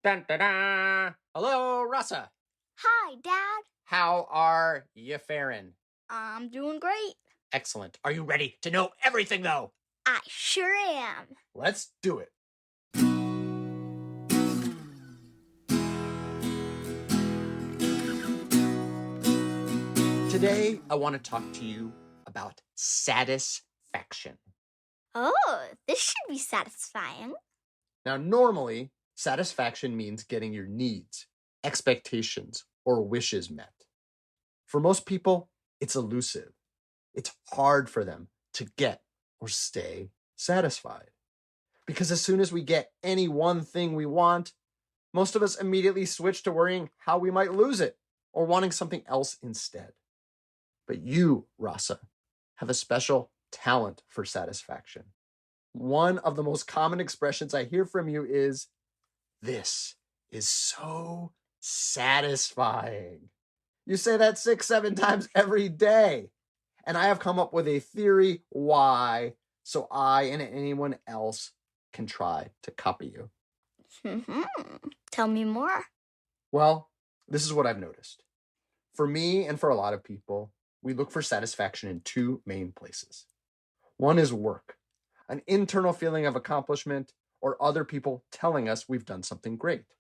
Dun, da, da. Hello, Rasa. Hi, Dad. How are you faring? I'm doing great. Excellent. Are you ready to know everything, though? I sure am. Let's do it. Today, I want to talk to you about satisfaction. Oh, this should be satisfying. Now, normally, satisfaction means getting your needs, expectations, or wishes met. For most people, it's elusive. It's hard for them to get or stay satisfied. Because as soon as we get any one thing we want, most of us immediately switch to worrying how we might lose it or wanting something else instead. But you, Rasa, have a special talent for satisfaction. One of the most common expressions I hear from you is, "This is so satisfying." You say that 6-7 times every day. And I have come up with a theory why, so I and anyone else can try to copy you. Tell me more. Well, this is what I've noticed. For me and for a lot of people, we look for satisfaction in two main places. One is work, an internal feeling of accomplishment, or other people telling us we've done something great.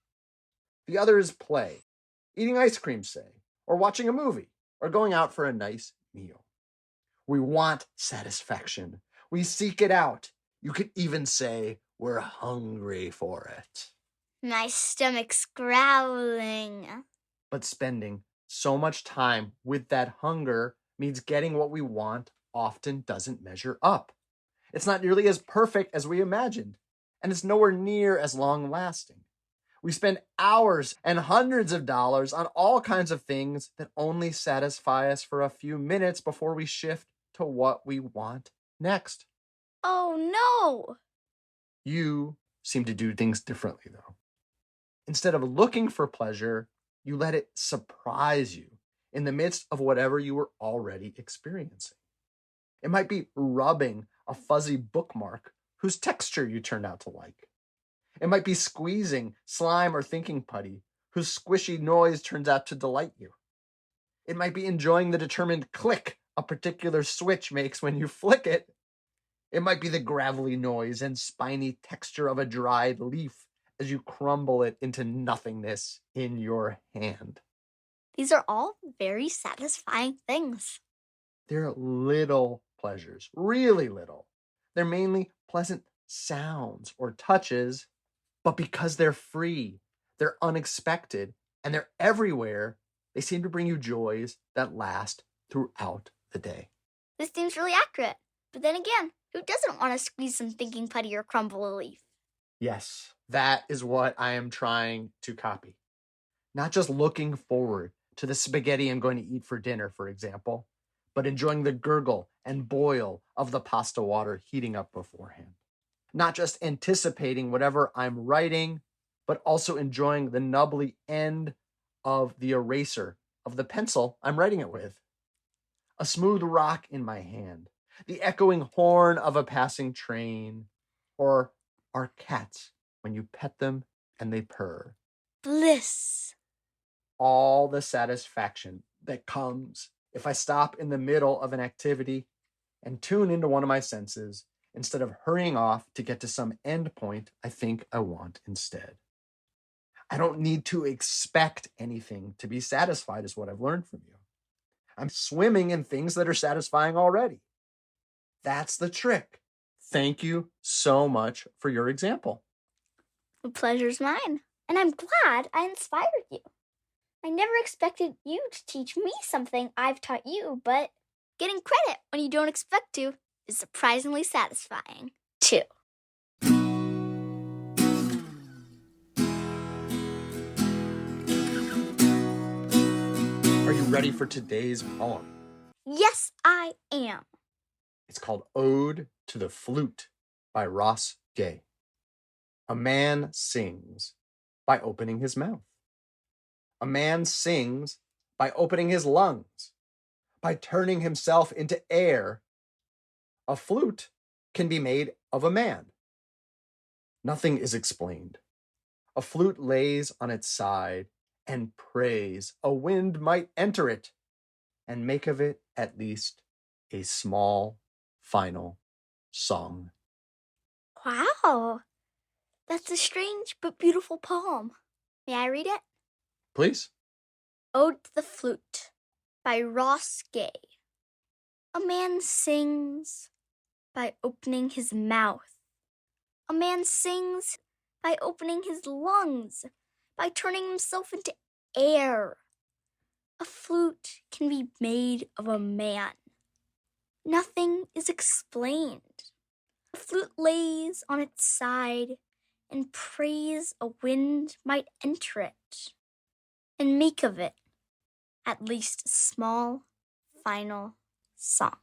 The other is play, eating ice cream, say, or watching a movie, or going out for a nice meal. We want satisfaction. We seek it out. You could even say we're hungry for it. My stomach's growling. But spending so much time with that hunger means getting what we want often doesn't measure up. It's not nearly as perfect as we imagined, and it's nowhere near as long-lasting. We spend hours and hundreds of dollars on all kinds of things that only satisfy us for a few minutes before we shift to what we want next. Oh, no. You seem to do things differently, though. Instead of looking for pleasure, you let it surprise you in the midst of whatever you were already experiencing. It might be rubbing a fuzzy bookmark whose texture you turned out to like. It might be squeezing slime or thinking putty whose squishy noise turns out to delight you. It might be enjoying the determined click a particular switch makes when you flick it. It might be the gravelly noise and spiny texture of a dried leaf as you crumble it into nothingness in your hand. These are all very satisfying things. They're little pleasures, really little. They're mainly pleasant sounds or touches, but because they're free, they're unexpected, and they're everywhere, they seem to bring you joys that last throughout the day. This seems really accurate. But then again, who doesn't want to squeeze some thinking putty or crumble a leaf? Yes, that is what I am trying to copy. Not just looking forward to the spaghetti I'm going to eat for dinner, for example, but enjoying the gurgle and boil of the pasta water heating up beforehand. Not just anticipating whatever I'm writing, but also enjoying the nubbly end of the eraser of the pencil I'm writing it with. A smooth rock in my hand, the echoing horn of a passing train, or our cats when you pet them and they purr. Bliss. All the satisfaction that comes if I stop in the middle of an activity and tune into one of my senses instead of hurrying off to get to some end point I think I want instead. I don't need to expect anything to be satisfied is what I've learned from you. I'm swimming in things that are satisfying already. That's the trick. Thank you so much for your example. The pleasure's mine. And I'm glad I inspired you. I never expected you to teach me something I've taught you, but getting credit when you don't expect to is surprisingly satisfying, too. Are you ready for today's poem? Yes, I am. It's called Ode to the Flute by Rasa. A man sings by opening his mouth. A man sings by opening his lungs, by turning himself into air. A flute can be made of a man. Nothing is explained. A flute lays on its side and prays a wind might enter it and make of it at least a small final song. Wow, that's a strange but beautiful poem. May I read it? Please. Ode to the Flute by Rasa. A man sings by opening his mouth. A man sings by opening his lungs, by turning himself into air. A flute can be made of a man. Nothing is explained. A flute lays on its side and prays a wind might enter it and make of it at least a small, final song.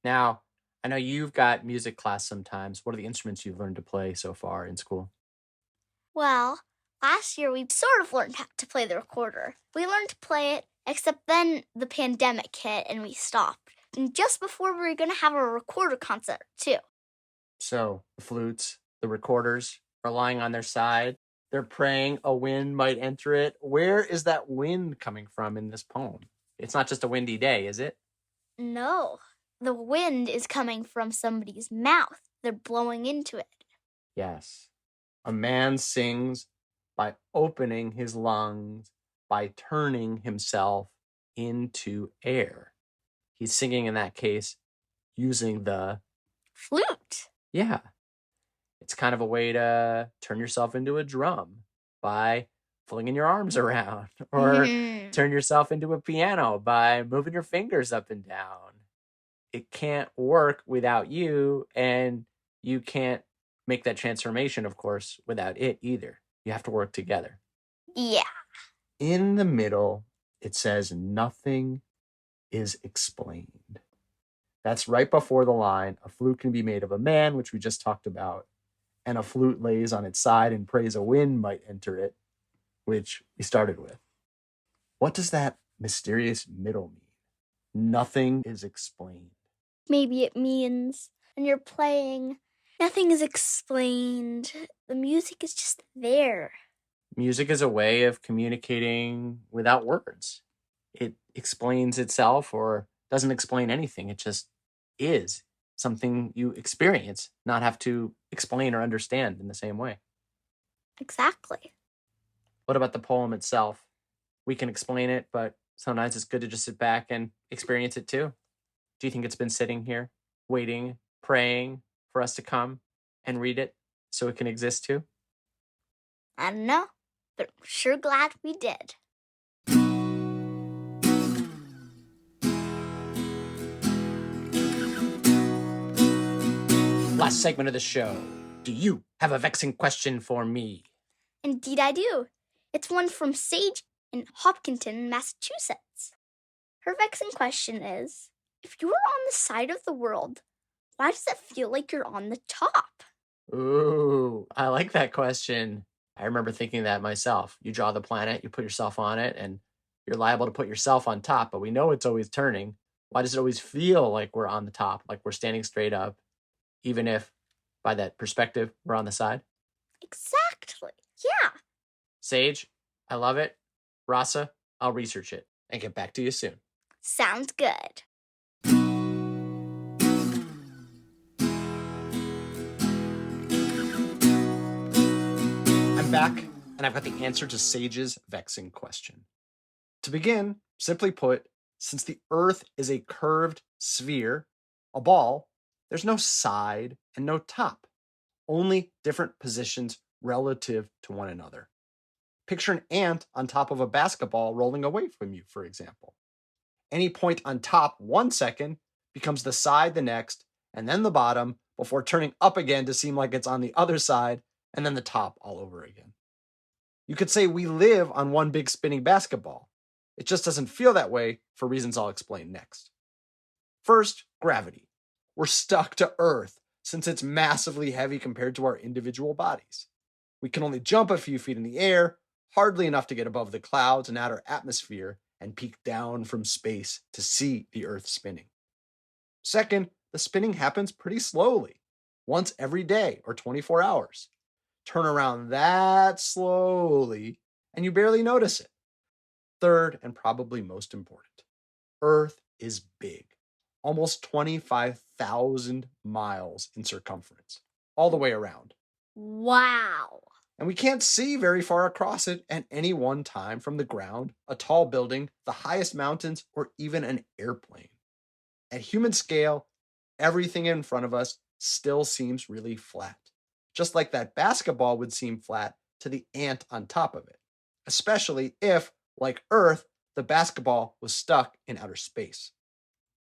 Now, I know you've got music class sometimes. What are the instruments you've learned to play so far in school? Well, last year we sort of learned how to play the recorder. We learned to play it, except then the pandemic hit and we stopped. And just before we were going to have a recorder concert, too. So, the flutes, the recorders are lying on their side. They're praying a wind might enter it. Where is that wind coming from in this poem? It's not just a windy day, is it? No, the wind is coming from somebody's mouth. They're blowing into it. Yes. A man sings by opening his lungs, by turning himself into air. He's singing in that case using the flute. Yeah. It's kind of a way to turn yourself into a drum by flinging your arms around, or turn yourself into a piano by moving your fingers up and down. It can't work without you, and you can't make that transformation, of course, without it either. You have to work together. Yeah. In the middle, it says nothing is explained. That's right before the line, a flute can be made of a man, which we just talked about, and a flute lays on its side and prays a wind might enter it, which we started with. What does that mysterious middle mean? Nothing is explained. Maybe it means when you're playing, nothing is explained. The music is just there. Music is a way of communicating without words. It explains itself or doesn't explain anything. It just is something you experience, not have to explain or understand in the same way. Exactly. What about the poem itself? We can explain it, but sometimes it's good to just sit back and experience it too. Do you think it's been sitting here, waiting, praying for us to come and read it so it can exist too? I don't know, but I'm sure glad we did. Last segment of the show. Do you have a vexing question for me? Indeed I do. It's one from Sage in Hopkinton, Massachusetts. Her vexing question is, if you were on the side of the world, why does it feel like you're on the top? Ooh, I like that question. I remember thinking that myself. You draw the planet, you put yourself on it, and you're liable to put yourself on top, but we know it's always turning. Why does it always feel like we're on the top, like we're standing straight up, even if by that perspective, we're on the side? Exactly. Yeah. Sage, I love it. Rasa, I'll research it and get back to you soon. Sounds good. I'm back, and I've got the answer to Sage's vexing question. To begin, simply put, since the Earth is a curved sphere, a ball, there's no side and no top, only different positions relative to one another. Picture an ant on top of a basketball rolling away from you, for example. Any point on top 1 second becomes the side the next, and then the bottom, before turning up again to seem like it's on the other side, and then the top all over again. You could say we live on one big spinning basketball. It just doesn't feel that way for reasons I'll explain next. First, gravity. We're stuck to Earth since it's massively heavy compared to our individual bodies. We can only jump a few feet in the air, hardly enough to get above the clouds and outer atmosphere and peek down from space to see the Earth spinning. Second, the spinning happens pretty slowly. once every day or 24 hours. Turn around that slowly, and you barely notice it. Third, and probably most important, Earth is big, almost 25,000 miles in circumference, all the way around. Wow. And we can't see very far across it at any one time from the ground, a tall building, the highest mountains, or even an airplane. At human scale, everything in front of us still seems really flat, just like that basketball would seem flat to the ant on top of it, especially if, like Earth, the basketball was stuck in outer space.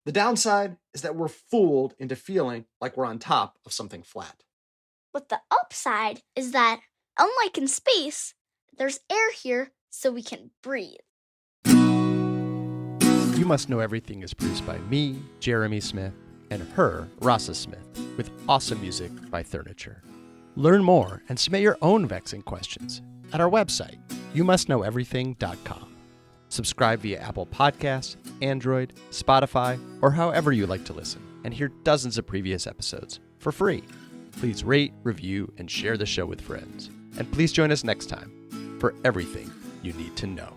The downside is that we're fooled into feeling like we're on top of something flat. But the upside is that, unlike in space, there's air here so we can breathe. You Must Know Everything is produced by me, Jeremy Smith, and her, Rasa Smith, with awesome music by Furniture. Learn more and submit your own vexing questions at our website, youmustknoweverything.com. Subscribe via Apple Podcasts, Android, Spotify, or however you like to listen, and hear dozens of previous episodes for free. Please rate, review, and share the show with friends. And please join us next time for everything you need to know.